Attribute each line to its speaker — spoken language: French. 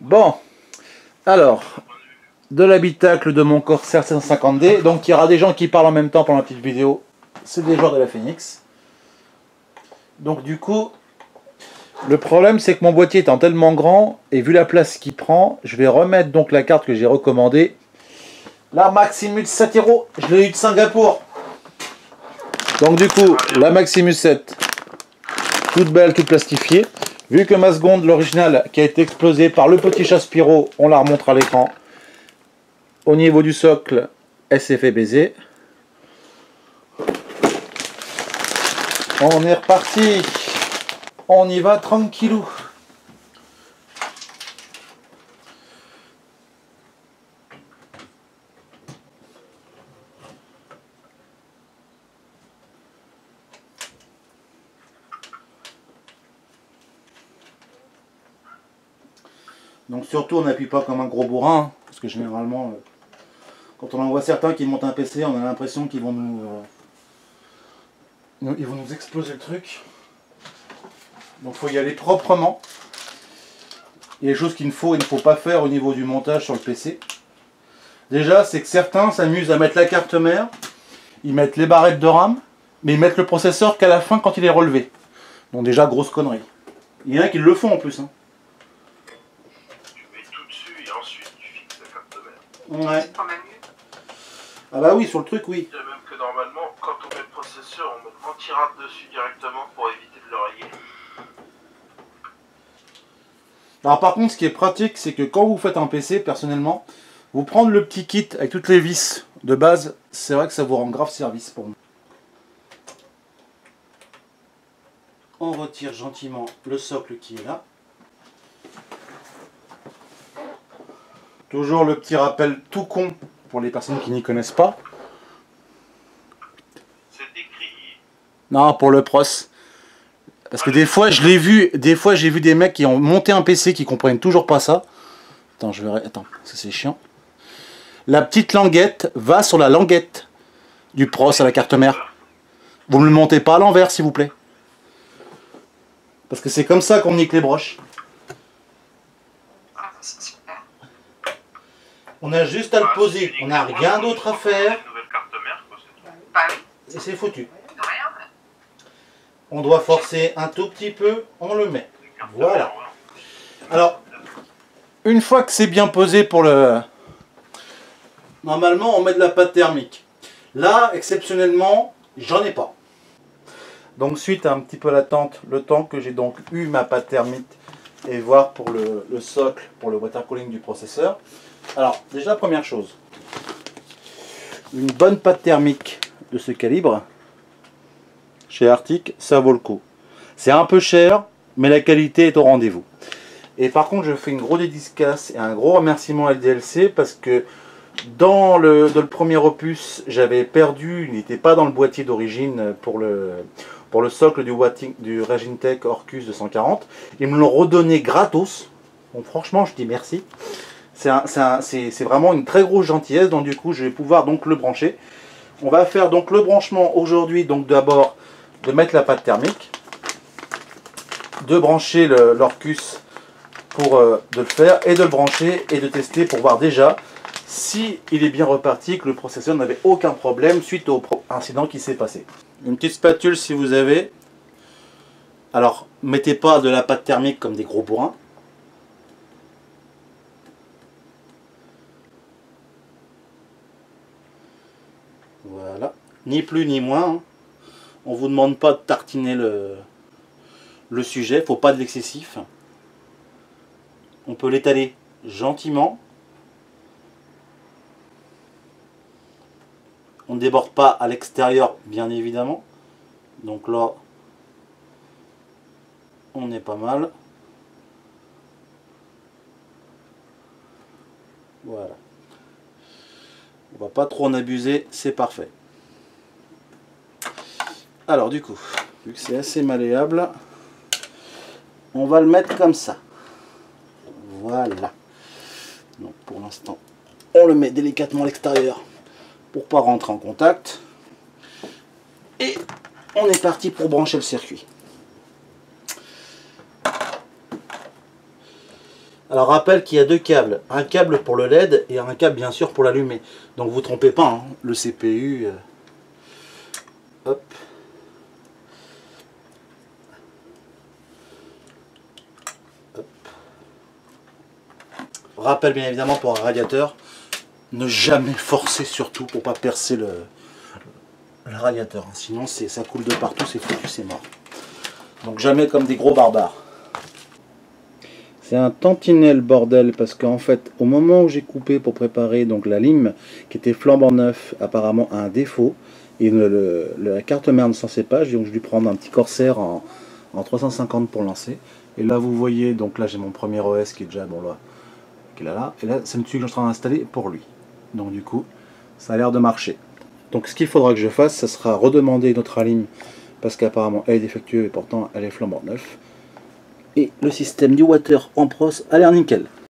Speaker 1: Bon, alors, de l'habitacle de mon Corsair 750D. Donc il y aura des gens qui parlent en même temps pendant la petite vidéo. C'est des joueurs de la Phoenix. Donc du coup, le problème c'est que mon boîtier étant tellement grand, et vu la place qu'il prend, je vais remettre donc la carte que j'ai recommandée. La Maximus 7 Hero, je l'ai eu de Singapour. Donc du coup, la Maximus 7, toute belle, toute plastifiée. Vu que ma seconde, l'original, qui a été explosée par le petit chat Spyro, on la remonte à l'écran. Au niveau du socle, elle s'est fait baiser. On est reparti. On y va tranquillou. Donc surtout on n'appuie pas comme un gros bourrin, hein, parce que généralement, quand on en voit certains qui montent un PC, on a l'impression qu'ils vont nous exploser le truc. Donc il faut y aller proprement. Il y a des choses qu'il ne faut et ne faut pas faire au niveau du montage sur le PC. Déjà, c'est que certains s'amusent à mettre la carte mère, ils mettent les barrettes de RAM, mais ils mettent le processeur qu'à la fin quand il est relevé. Donc déjà, grosse connerie. Il y en a qui le font en plus. Hein. Ouais.
Speaker 2: C'est quand même mieux.
Speaker 1: Ah bah oui, sur le truc, oui.
Speaker 3: Il y a même que normalement, quand on met le processeur, on met l'anti-rad dessus directement pour éviter de le rayer.
Speaker 1: Alors par contre, ce qui est pratique, c'est que quand vous faites un PC, personnellement, vous prendre le petit kit avec toutes les vis de base, c'est vrai que ça vous rend grave service pour nous. On retire gentiment le socle qui est là. Toujours le petit rappel tout con pour les personnes qui n'y connaissent pas.
Speaker 3: C'est décrié.
Speaker 1: Non, pour le pros. Parce que des fois, je l'ai vu, j'ai vu des mecs qui ont monté un PC qui comprennent toujours pas ça. Attends, je verrai. Attends, ça c'est chiant. La petite languette va sur la languette du pros à la carte mère. Vous ne le montez pas à l'envers, s'il vous plaît. Parce que c'est comme ça qu'on nique les broches.
Speaker 2: Ah, c'est super.
Speaker 1: On a juste à le poser. On n'a rien d'autre à faire.
Speaker 3: Une nouvelle carte mère, quoi, c'est tout.
Speaker 2: Bah oui,
Speaker 1: Et c'est foutu.
Speaker 2: de rien.
Speaker 1: On doit forcer un tout petit peu, on le met. Voilà. Alors, une fois que c'est bien posé pour le... Normalement, on met de la pâte thermique. Là, exceptionnellement, j'en ai pas. Donc, suite à un petit peu l'attente, le temps que j'ai donc eu ma pâte thermique et voir pour le socle, pour le water cooling du processeur. Alors, déjà, première chose. Une bonne pâte thermique de ce calibre, chez Arctic, ça vaut le coup. C'est un peu cher, mais la qualité est au rendez-vous. Et par contre, je fais une grosse dédicace et un gros remerciement à LDLC parce que dans le premier opus, j'avais perdu, il n'était pas dans le boîtier d'origine pour le socle du Regintech Orcus 240. Ils me l'ont redonné gratos. Donc franchement, je dis merci. C'est vraiment une très grosse gentillesse. Donc du coup, je vais pouvoir donc le brancher. On va faire donc le branchement aujourd'hui. Donc d'abord, de mettre la pâte thermique, de brancher l'Orcus pour de le faire, et de le brancher et de tester pour voir déjà si il est bien reparti, que le processeur n'avait aucun problème suite au incident qui s'est passé. Une petite spatule si vous avez. Alors, mettez pas de la pâte thermique comme des gros bourrins. Voilà, ni plus ni moins. Hein. On vous demande pas de tartiner le sujet, faut pas de l'excessif. On peut l'étaler gentiment. On ne déborde pas à l'extérieur, bien évidemment. Donc là, on est pas mal. Voilà. On va pas trop en abuser, c'est parfait. Alors du coup, vu que c'est assez malléable, on va le mettre comme ça. Voilà. Donc pour l'instant, on le met délicatement à l'extérieur pour pas rentrer en contact. Et on est parti pour brancher le circuit. Alors rappelle qu'il y a deux câbles, un câble pour le LED et un câble bien sûr pour l'allumer. Donc vous trompez pas, hein, le CPU... hop. Hop. Rappel bien évidemment pour un radiateur, ne jamais forcer surtout pour pas percer le radiateur. Sinon ça coule de partout, c'est foutu, c'est mort. Donc jamais comme des gros barbares. C'est un tantinet le bordel parce qu'en fait au moment où j'ai coupé pour préparer donc la lime qui était flambant neuf apparemment a un défaut et la carte mère ne s'en sait pas, donc je dû prendre un petit Corsair en 350 pour lancer. Et là vous voyez, donc là j'ai mon premier OS qui est déjà bon là, qui est là, et là c'est celui que je suis en train d'installer pour lui. Donc du coup ça a l'air de marcher. Donc ce qu'il faudra que je fasse, ce sera redemander notre lime parce qu'apparemment elle est défectueuse et pourtant elle est flambant neuf. Et le système du water en pros a l'air nickel.